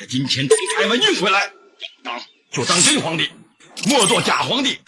金钱从台湾运回来，当就当真皇帝，莫做假皇帝，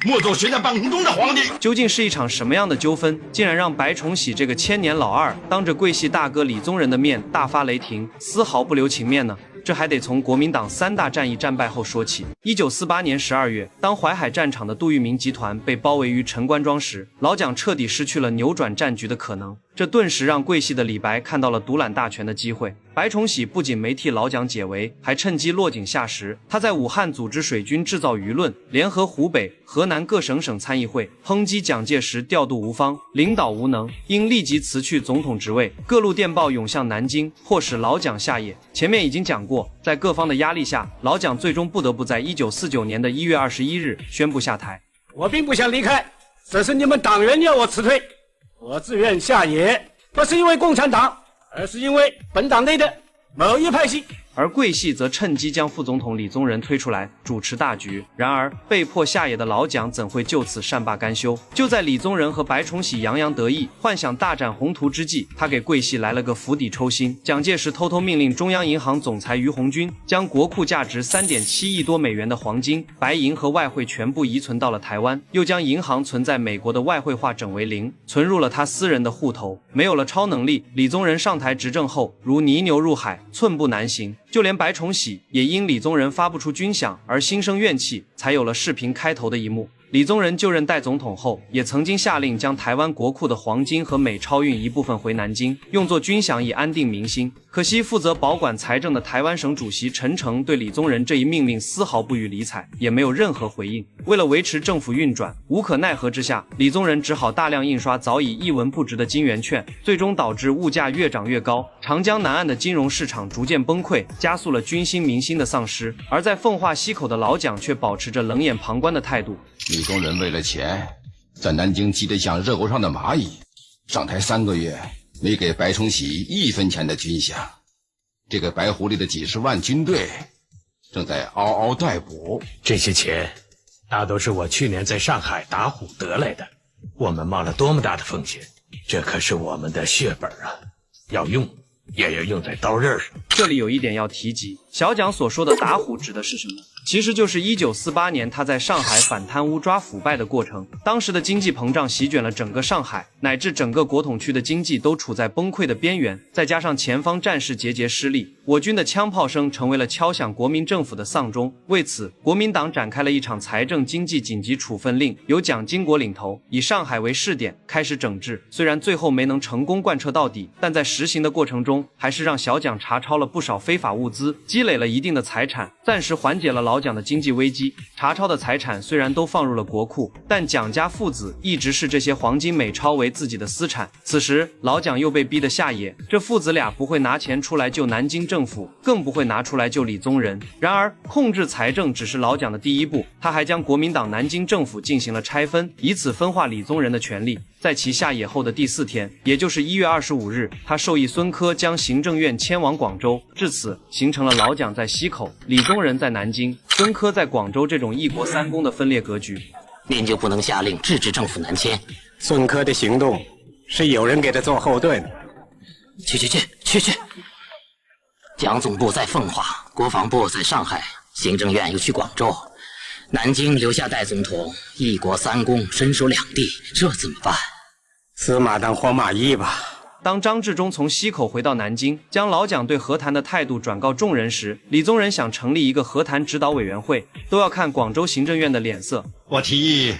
莫做悬在半空中的皇帝。究竟是一场什么样的纠纷，竟然让白崇禧这个千年老二当着桂系大哥李宗仁的面大发雷霆，丝毫不留情面呢？这还得从国民党3大战役战败后说起。1948年12月，当淮海战场的杜聿明集团被包围于陈官庄时，老蒋彻底失去了扭转战局的可能。这顿时让桂系的李白看到了独揽大权的机会。白崇禧不仅没替老蒋解围，还趁机落井下石。他在武汉组织水军制造舆论，联合湖北、河南各省参议会，抨击蒋介石调度无方，领导无能，应立即辞去总统职位。各路电报涌向南京，迫使老蒋下野。前面已经讲过，在各方的压力下，老蒋最终不得不在1949年的1月21日宣布下台。我并不想离开，这是你们党员要我辞退。我自愿下野，不是因为共产党，而是因为本党内的某一派系。而桂系则趁机将副总统李宗仁推出来主持大局。然而被迫下野的老蒋怎会就此善罢甘休？就在李宗仁和白崇禧洋洋得意，幻想大展宏图之际，他给桂系来了个釜底抽薪。蒋介石偷偷命令中央银行总裁于鸿钧将国库价值3.7亿多美元的黄金、白银和外汇全部移存到了台湾，又将银行存在美国的外汇化整为零，存入了他私人的户头。没有了超能力，李宗仁上台执政后如泥牛入海，寸步难行。就连白崇禧也因李宗仁发不出军饷而心生怨气，才有了视频开头的一幕。李宗仁就任代总统后，也曾经下令将台湾国库的黄金和美钞运一部分回南京，用作军饷以安定民心。可惜负责保管财政的台湾省主席陈诚对李宗仁这一命令丝毫不予理睬，也没有任何回应。为了维持政府运转，无可奈何之下，李宗仁只好大量印刷早已一文不值的金圆券，最终导致物价越涨越高，长江南岸的金融市场逐渐崩溃，加速了军心民心的丧失。而在奉化溪口的老蒋却保持着冷眼旁观的态度。李宗仁为了钱，在南京急得像热锅上的蚂蚁，上台3个月没给白崇禧1分钱的军饷。这个白狐狸的几十万军队正在嗷嗷待哺，这些钱大都是我去年在上海打虎得来的，我们冒了多么大的风险，这可是我们的血本啊，要用也要用在刀刃上。这里有一点要提及，小蒋所说的打虎指的是什么？其实就是1948年他在上海反贪污抓腐败的过程。当时的经济膨胀席卷了整个上海，乃至整个国统区的经济都处在崩溃的边缘，再加上前方战事节节失利，我军的枪炮声成为了敲响国民政府的丧钟。为此，国民党展开了一场财政经济紧急处分令，由蒋经国领头，以上海为试点开始整治。虽然最后没能成功贯彻到底，但在实行的过程中，还是让小蒋查抄了不少非法物资，积累了一定的财产，暂时缓解了老蒋的经济危机。查抄的财产虽然都放入了国库，但蒋家父子一直视这些黄金美钞为自己的私产。此时老蒋又被逼得下野，这父子俩不会拿钱出来救南京政府，更不会拿出来救李宗仁。然而控制财政只是老蒋的第一步，他还将国民党南京政府进行了拆分，以此分化李宗仁的权力。在其下野后的第4天，也就是1月25日，他授意孙科将行政院迁往广州，至此形成了老蒋在溪口，李宗仁在南京，孙科在广州这种一国三公的分裂格局。您就不能下令制止政府南迁？孙科的行动是有人给他做后盾。去！蒋总部在奉化，国防部在上海，行政院又去广州，南京留下代总统，一国三公，身守两地，这怎么办？死马当活马医吧。当张治中从溪口回到南京，将老蒋对和谈的态度转告众人时，李宗仁想成立一个和谈指导委员会，都要看广州行政院的脸色。我提议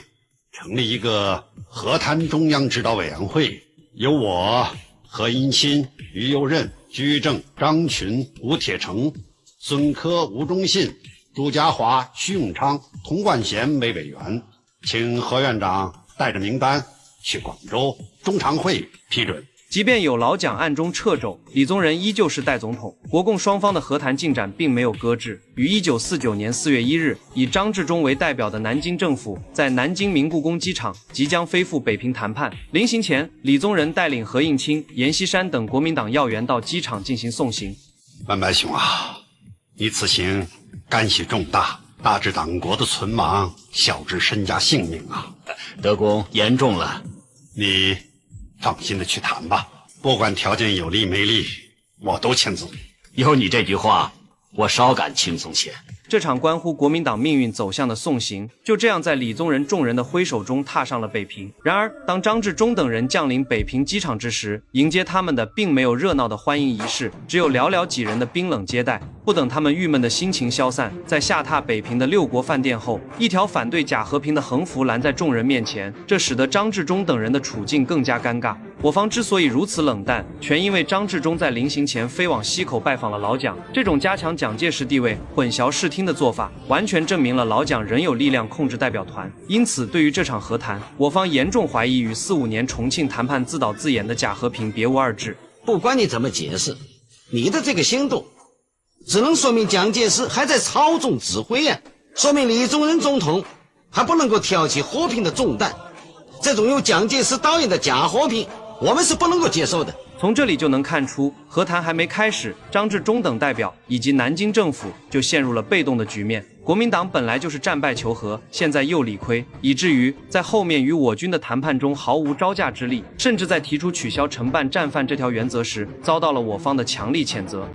成立一个和谈中央指导委员会，由我、何应钦、于右任、居正、张群、吴铁城、孙科、吴忠信、朱家骅、徐永昌、童冠贤为委员，请何院长带着名单去广州中常会批准。即便有老蒋暗中掣肘，李宗仁依旧是代总统，国共双方的和谈进展并没有搁置。于1949年4月1日，以张治中为代表的南京政府在南京明故宫机场即将飞赴北平谈判。临行前，李宗仁带领何应钦、阎锡山等国民党要员到机场进行送行。万白兄啊，你此行干系重大，大至党国的存亡，小至身家性命啊！德公言重了，你放心的去谈吧，不管条件有利没利，我都签字。有你这句话，我稍感轻松些。这场关乎国民党命运走向的送行，就这样在李宗仁众人的挥手中踏上了北平。然而，当张治中等人降临北平机场之时，迎接他们的并没有热闹的欢迎仪式，只有寥寥几人的冰冷接待。不等他们郁闷的心情消散，在下榻北平的六国饭店后，一条反对假和平的横幅拦在众人面前，这使得张治中等人的处境更加尴尬。我方之所以如此冷淡，全因为张治中在临行前飞往溪口拜访了老蒋，这种加强蒋介石地位、混淆视听的做法，完全证明了老蒋仍有力量控制代表团。因此，对于这场和谈，我方严重怀疑与45年重庆谈判自导自演的假和平别无二致。不管你怎么解释，你的这个行动只能说明蒋介石还在操纵指挥啊，说明李宗仁总统还不能够挑起和平的重担。这种由蒋介石导演的假和平，我们是不能够接受的。从这里就能看出，和谈还没开始，张治中等代表以及南京政府就陷入了被动的局面。国民党本来就是战败求和，现在又理亏，以至于在后面与我军的谈判中毫无招架之力，甚至在提出取消承办战犯这条原则时，遭到了我方的强力谴责。